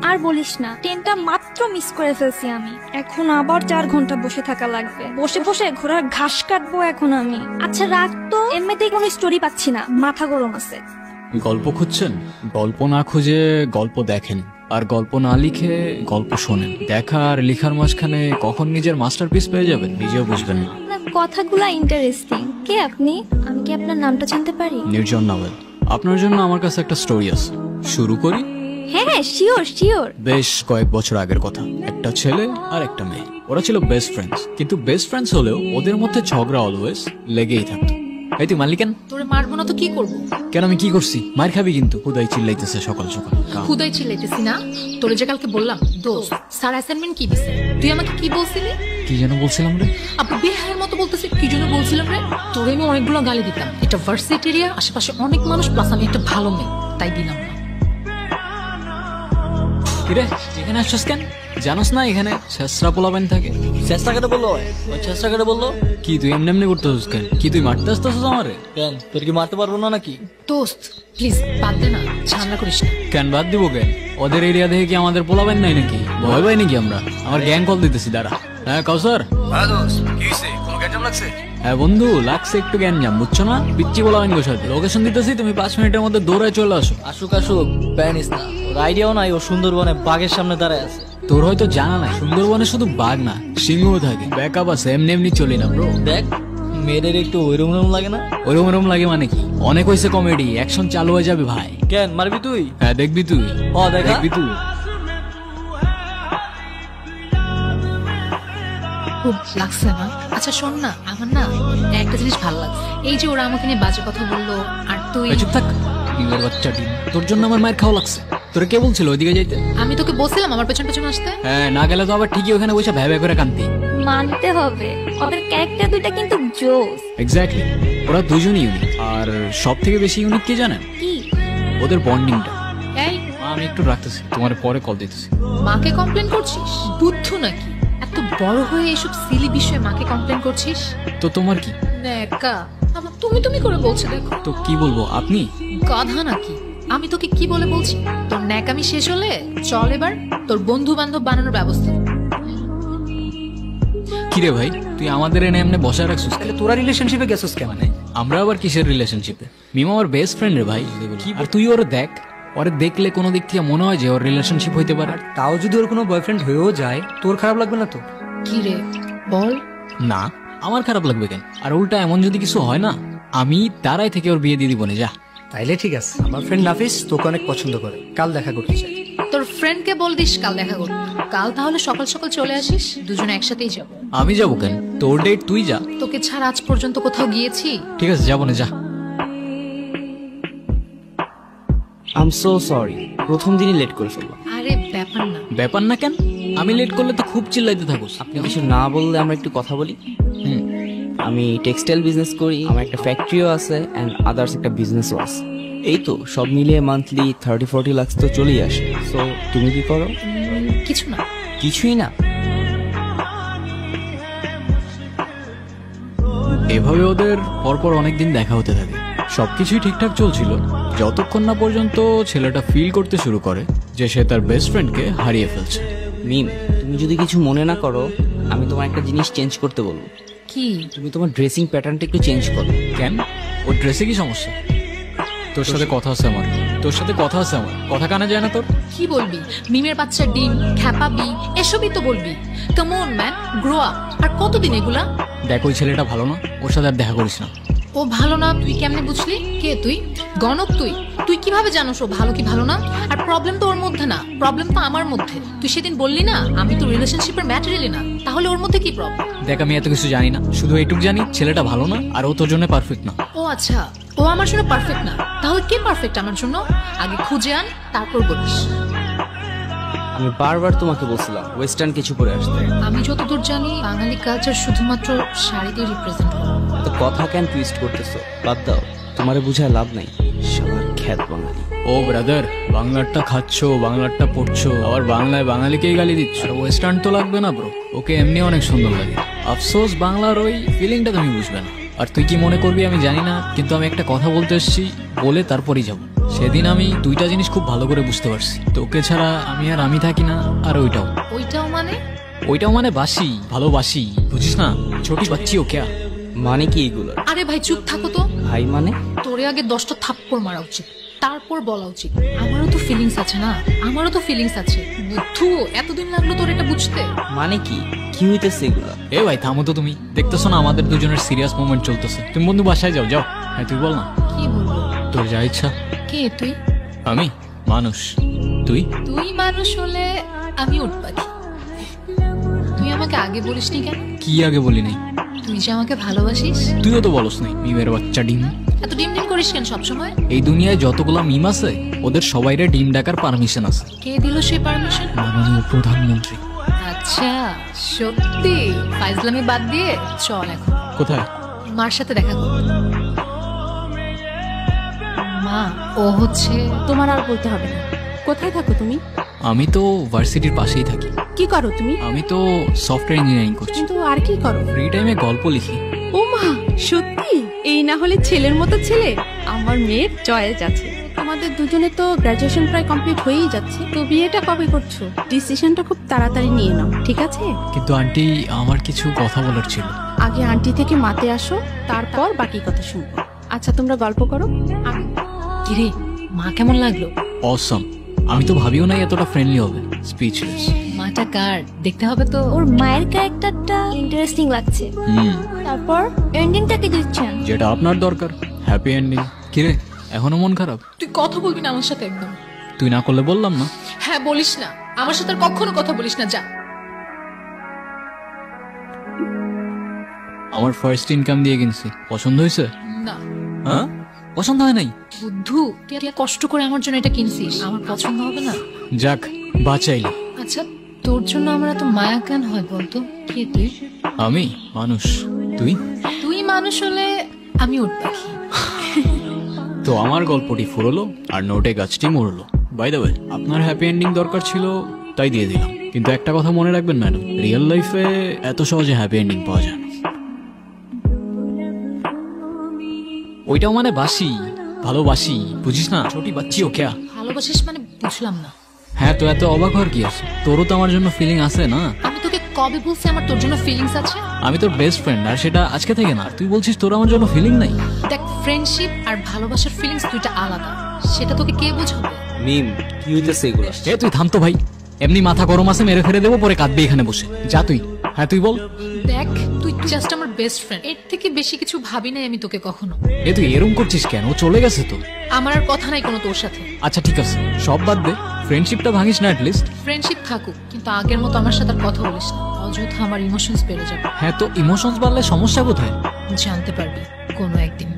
আর বলিস না, ট্রেনটা মাত্র মিস করে ফেলছি আমি। এখন আবার 4 ঘন্টা বসে থাকা লাগবে, বসে বসে ঘোড়ার ঘাস কাটবো এখন আমি। আচ্ছা রাখ তো, এমনিতেই কোনো স্টোরি পাচ্ছি না, মাথা গরম আছে। গল্প খুঁজছেন? গল্প না খুঁজে গল্প দেখেন, আর গল্প না লিখে গল্প শোনেন। দেখা আর লিখার মাঝখানে কখন নিজের মাস্টারপিস পেয়ে যাবেন নিজেও বুঝবেন না। আপনার কথাগুলা ইন্টারেস্টিং। কে আপনি? আমি কি আপনার নামটা জানতে পারি? নির্জন নাওয়েল। আপনার জন্য আমার কাছে একটা স্টোরি আছে, শুরু করি? হ্যাঁ শিওর শিওর। বেশ কয়েক বছর আগের কথা। একটা ছেলে আর একটা মেয়ে, ওরা ছিল বেস্ট ফ্রেন্ডস। কিন্তু বেস্ট ফ্রেন্ডস হলেও ওদের মধ্যে ঝগড়া অলওয়েজ লেগেই থাকতো। এই তুই মারলি কেন? তোরে মারবো না তো কি করবো? কেন, আমি কি করছি? মার খাবি কিন্তু। হুদাই চিল্লাইতেছে সকাল সকাল। হুদাই চিল্লাইতেছি না, তোরে যে কালকে বললাম দোস্ত স্যার অ্যাসাইনমেন্ট কি দিছে, তুই আমাকে কি বলছিলি? কি যেন বলছিলাম রে? আপু বেহায়ের মতো বলতেছি, কি জন্য বলছিলাম রে? তোরে আমি অনেকগুলো গালি দিতাম। এটা ভার্সিটি এরিয়া, আশেপাশে অনেক মানুষ, প্লাস আমি একটা ভালো মেয়ে, তাই দিলাম না। কিরে এখানে আসছিস কেন? জানোস না এখানে শেষরা পোলাবেন থাকে? চেষ্টা কেটে বললো, ওই চেষ্টা কেটে বললো কি তুই এমনি এমনি করতেছিস কেন? কি তুই মারতে আসতেছিস আমারে? কেন, তোর কি মারতে পারবো না নাকি? দোস্ত প্লিজ বাদ দে না, ঝামেলা করিস না। কেন বাদ দিব কেন? ওদের এরিয়া দেখে কি আমাদের পোলাবেন নাই নাকি? ভয় পাই নাকি আমরা? আমার গ্যাং কল দিতেছি দাঁড়া। হ্যাঁ কাউসার। হ্যাঁ বন্ধু, লাগছে একটু গ্যাঞ্জাম, বুঝছো না? পিচ্ছি পোলাবেন গো সাথে। লোকেশন দিতেছি, তুমি 5 মিনিটের মধ্যে দৌড়ায় চলে আসো। আসুক আসুক, প্যানিস না। ওর আইডিয়াও নাই ও সুন্দরবনে বাঘের সামনে দাঁড়ায় আছে। তোর হয়তো জানা নাই, সুন্দরবনে শুধু বাঘ না সিংহও থাকে। ব্যাকআপ আছে, এমনি এমনি চলি না ব্রো। দেখ মেয়েদের একটু ওইরকম লাগে না? ওইরকম লাগে মানে কি? অনেক হয়েছে কমেডি, অ্যাকশন চালু হয়ে যাবে ভাই। কেন মারবি তুই? হ্যাঁ দেখবি তুই। ও দেখা দেখবি তুই। খুব লাগছে না? আচ্ছা শোন না, আমার না একটা জিনিস ভালো লাগছে, এই যে ওরা আমাকে নিয়ে বাজে কথা বললো, আর তুই চুপ থাক ডিমের বাচ্চা ডিম। তোর জন্য আমার মায়ের খাওয়া লাগছে। তোর কে বলছিল ওইদিকে যাইতে? আমি তোকে বলছিলাম আমার পেছন পেছন আসতে। হ্যাঁ না গেলে তো আবার ঠিকই ওখানে বসে ভ্যা ভ্যা করে কান্তি। মানতে হবে, ওদের ক্যারেক্টার দুইটা কিন্তু জোস। এক্স্যাক্টলি, ওরা দুজনই ইউনিক। আর সব থেকে বেশি ইউনিক কি জানেন? কি? ওদের বন্ডিংটা। এই আমি একটু রাখতেছি, তোমার পরে কল দিতেছি। মাকে কমপ্লেন করছিস? বুদ্ধু নাকি? এত বড় হয়ে এসব সিলি বিষয়ে মাকে কমপ্লেন করছিস? তো তোমার কি? নেকা আবার তুমি তুমি করে বলছে, দেখো তো কি বলবো, আপনি গাধা নাকি? আমি তোকে কি বলে বলছি? তোর ন্যাকামি শেষ হলে চল এবার তোর বন্ধু বান্ধব বানানোর ব্যবস্থা। কিরে ভাই, তুই আমাদের এনে এমনি বসায় রাখছিস? তোরা রিলেশনশিপে গেছিস কেন? মানে আমরা আবার কিসের রিলেশনশিপে? মিম আমার বেস্ট ফ্রেন্ড রে ভাই। আর তুই ওরে দেখ, ওরে দেখলে কোনো দিক থেকে মনে হয় যে ওর রিলেশনশিপ হইতে পারে। আর তাও যদি ওর কোনো বয়ফ্রেন্ড হয়েও যায়, তোর খারাপ লাগবে না তো? কি রে বল। না, আমার খারাপ লাগবে কেন? আর উল্টা এমন যদি কিছু হয় না, আমি তারাই থেকে ওর বিয়ে দিয়ে দিব না। যা। তাইলে ঠিক আছে, আমার ফ্রেন্ড নাফিস তোকে অনেক পছন্দ করে, কাল দেখা করতে চাই। তোর ফ্রেন্ডকে বল দিস কাল দেখা করতে। কাল তাহলে সকাল সকাল চলে আসিস, দুজনে একসাথেই যাব। আমি যাবো কেন? তোর ডেট তুই যা। তোকে ছাড়া আজ পর্যন্ত কোথাও গিয়েছি? ঠিক আছে যাবো না, যা। আম সো সরি, প্রথম দিনই লেট করে ফেললাম। আরে ব্যাপার না। ব্যাপার না কেন? আমি লেট করলে তো খুব চিল্লাইতে থাকুস। আপনি কিছু না বললে আমরা একটু কথা বলি। আমি টেক্সটাইল বিজনেস করি, আমার একটা ফ্যাক্টরিও আছে অ্যান্ড আদার্স একটা বিজনেসও আছে। এই তো সব মিলিয়ে মান্থলি 30-40 লাখ তো চলেই আসে। সো তুমি কি করো? কিছু না। কিছুই না? এভাবে ওদের পরপর অনেকদিন দেখা হতে থাকে। সবকিছুই ঠিকঠাক চলছিল যতক্ষণ না পর্যন্ত ছেলেটা ফিল করতে শুরু করে যে সে তার বেস্ট ফ্রেন্ডকে হারিয়ে ফেলছে। মিম, তুমি যদি কিছু মনে না করো, আমি তোমার একটা জিনিস চেঞ্জ করতে বলবো। কি? তুমি তোমার ড্রেসিং প্যাটার্নটা একটু চেঞ্জ করো। কেন? ওর ড্রেসে কি সমস্যা? তোর সাথে কথা আছে আমার, তোর সাথে কথা আছে আমার। কথা কানে যায় না তোর? কি বলবি? মিমের বাচ্চা ডিম, খ্যাপাবি, এসবই তো বলবি। Come on man, grow up. আর কতদিন এগুলা? দেখ ওই ছেলেটা ভালো না, ওর সাথে আর দেখা করিস না। ও ভালো না তুই কেমনে বুঝলি? কে তুই? গণক তুই? তুই কিভাবে জানোস ও ভালো কি ভালো না? আর প্রবলেম তো ওর মধ্যে না, প্রবলেম তো আমার মধ্যে। তুই সেদিন বললি না আমি তো রিলেশনশিপের ম্যাটেরিয়ালি না, তাহলে ওর মধ্যে কি প্রবলেম? দেখ আমি এত কিছু জানি না, শুধু এইটুক জানি ছেলেটা ভালো না আর ও তোর জন্য পারফেক্ট না। ও আচ্ছা, ও আমার জন্য পারফেক্ট না, তাহলে কে পারফেক্ট আমার জন্য? আগে খুঁজে আন তারপর বলিস। আমি বারবার তোমাকে বলছিলাম ওয়েস্টার্ন কিছু পরে আসতে। আমি যতদূর জানি বাঙালি কালচার শুধুমাত্র শাড়িতে রিপ্রেজেন্ট হয়। তো কথা কেন টুইস্ট করতেছো? বাদ দাও, তোমারে বুঝায় লাভ নাই। শালা খ্যাত বাঙালি। ও ব্রাদার, বাংলারটা খাচ্ছ, বাংলারটা পড়ছো, আবার বাংলায় বাঙালিকেই গালি দিচ্ছ। আর ওয়েস্টার্ন তো লাগবে না ব্রো, ওকে এমনি অনেক সুন্দর লাগে। আফসোস বাংলার ওই ফিলিংটা তুমি বুঝবে না। আর তুই কি মনে করবি আমি জানি না, কিন্তু আমি একটা কথা বলতে এসেছি, বলে তারপরই যাবো। সেদিন আমি দুইটা জিনিস খুব ভালো করে বুঝতে পারছি, তোকে ছাড়া আমি আর আমি থাকি না, আর ওইটাও মানে বাসি, ভালোবাসি, বুঝিস না, ছোটি বাচ্চি ও ক্যা। মানে কি এগুলো? আরে ভাই চুপ থাকো তো। ভাই মানে? তোরে আগে 10টা থাপ্পড় মারা উচিত, তারপর বলা উচিত আমারও তো ফিলিংস আছে না, আমারও তো ফিলিংস আছে। বুদ্ধু, এতদিন লাগলো তোর এটা বুঝতে? মানে কি কি হইতেছে এগুলো? এ ভাই থামো তো, তুমি দেখতেছো না আমাদের দুজনের সিরিয়াস মোমেন্ট চলতেছে। তুমি বন্ধু বাসায় যাও যাও। হ্যাঁ তুই বল না, কি বলবো? তোর যা ইচ্ছা। কে তুই? আমি মানুষ, তুই? তুই মানুষ হলে আমি উট পাখি। তুই আমাকে আগে বলিসনি কেন? কি আগে বলি নাই? তুই যে আমাকে ভালোবাসিস। তুইও তো বলস নাই, মিমের বাচ্চা ডিম। এত ডিম ডিম করিস কেন সবসময়? এই দুনিয়ায় যতগুলা মিম আছে ওদের সবাইরে ডিম ডাকার পারমিশন আছে কে দিল সেই পারমিশন? মাননীয় প্রধানমন্ত্রী। আচ্ছা সত্যি? ফাইজলামি বাদ দিয়ে চল এখন কোথায়? মার সাথে দেখা কর। মা, ও হচ্ছে তোমার আর বলতে হবে না। কোথায় থাকো তুমি? আমি তো ভার্সিটির পাশেই থাকি। কি করো তুমি? আমি তো সফটওয়্যার ইঞ্জিনিয়ারিং করছি। কিন্তু আর কি করো? ফ্রি টাইমে গল্প লিখি। ও মা, সত্যি? এই না হলে ছেলের মতো ছেলে। আমার মেয়ের চয়েস আছে। আমাদের দুজনে তো গ্রাজুয়েশন প্রায় কমপ্লিট হয়েই যাচ্ছে, তো বিয়েটা কবে করছো? ডিসিশনটা খুব তাড়াতাড়ি নিয়ে নাও, ঠিক আছে? কিন্তু আন্টি, আমার কিছু কথা বলার ছিল। আগে আন্টি থেকে মাতে আসো, তারপর বাকি কথা শুনবো। আচ্ছা তোমরা গল্প করো। কিরে, মা কেমন লাগলো? অসম। আমি তো ভাবিও নাই এতটা ফ্রেন্ডলি হবে। স্পিচলেস। মাটা কার দেখতে হবে তো। ওর মায়ের ক্যারেক্টারটা ইন্টারেস্টিং লাগছে। তারপর এন্ডিংটা কি দিচ্ছেন? যেটা আপনার দরকার, হ্যাপি এন্ডিং। কিরে, এখনো মন খারাপ? তুই কথা বলবি না আমার সাথে একদম। তুই না করলে বললাম না। হ্যাঁ বলিস না, আমার সাথে আর কখনো কথা বলিস না, যা। আমার ফার্স্ট ইনকাম দিয়ে কিনছি, পছন্দ হয়েছে? না। হ্যাঁ, পছন্দ হয় নাই? বুদ্ধু, তুই কষ্ট করে আমার জন্য এটা কিনছিস, আমার পছন্দ হবে না? যাক, বাঁচাইলি। আচ্ছা, তোর জন্য আমার এত মায়া কেন হয় বলতো? কে তুই? আমি মানুষ, তুই? তুই মানুষ হলে আমি উট পাখি। তো আমার গল্পটি ফুরলো আর নোটে গাছটি মরলো। বাই দ্য ওয়ে, আপনার হ্যাপি এন্ডিং দরকার ছিল তাই দিয়ে দিলাম। কিন্তু একটা কথা মনে রাখবেন ম্যাডাম, রিয়েল লাইফে এত সহজে হ্যাপি এন্ডিং পাওয়া যায় না। ওইটাও মানে বাসি, ভালোবাসি, বুঝিস না, ছোটি বাচ্চি ও ক্যা। ভালোবাসিস মানে বুঝলাম না। হ্যাঁ, তো এত অবাক হওয়ার কি আছে? তোরও তো আমার জন্য ফিলিং আছে না? আমি তোকে কবে বলছি আমার তোর জন্য ফিলিংস আছে? আমি তোর বেস্ট ফ্রেন্ড, আর সেটা আজকে থেকে না। তুই বলছিস তোর আমার জন্য ফিলিং নাই? দেখ, ফ্রেন্ডশিপ আর ভালোবাসার ফিলিংস দুইটা আলাদা, সেটা তোকে কে বোঝাবে? মিম, কি হইতেছে এগুলো? এ তুই থাম তো ভাই, এমনি মাথা গরম আছে, মেরে ফেরে দেবো, পরে কাঁদবি এখানে বসে। যা তুই। হ্যাঁ তুই বল। দেখ, তুই জাস্ট আমার বেস্ট ফ্রেন্ড, এর থেকে বেশি কিছু ভাবি নাই আমি তোকে কখনো। এ তুই এরম করছিস কেন? ও চলে গেছে তো। আমার আর কথা নাই কোনো তোর সাথে। আচ্ছা ঠিক আছে, সব বাদ দে, ফ্রেন্ডশিপটা ভাঙিস না অ্যাটলিস্ট। ফ্রেন্ডশিপ থাকুক, কিন্তু আগের মতো আমার সাথে আর কথা বলিস না, অযথা আমার ইমোশনস বেড়ে যাবে। হ্যাঁ, তো ইমোশনস বাড়লে সমস্যা কোথায়? জানতে পারবি কোনো একদিন।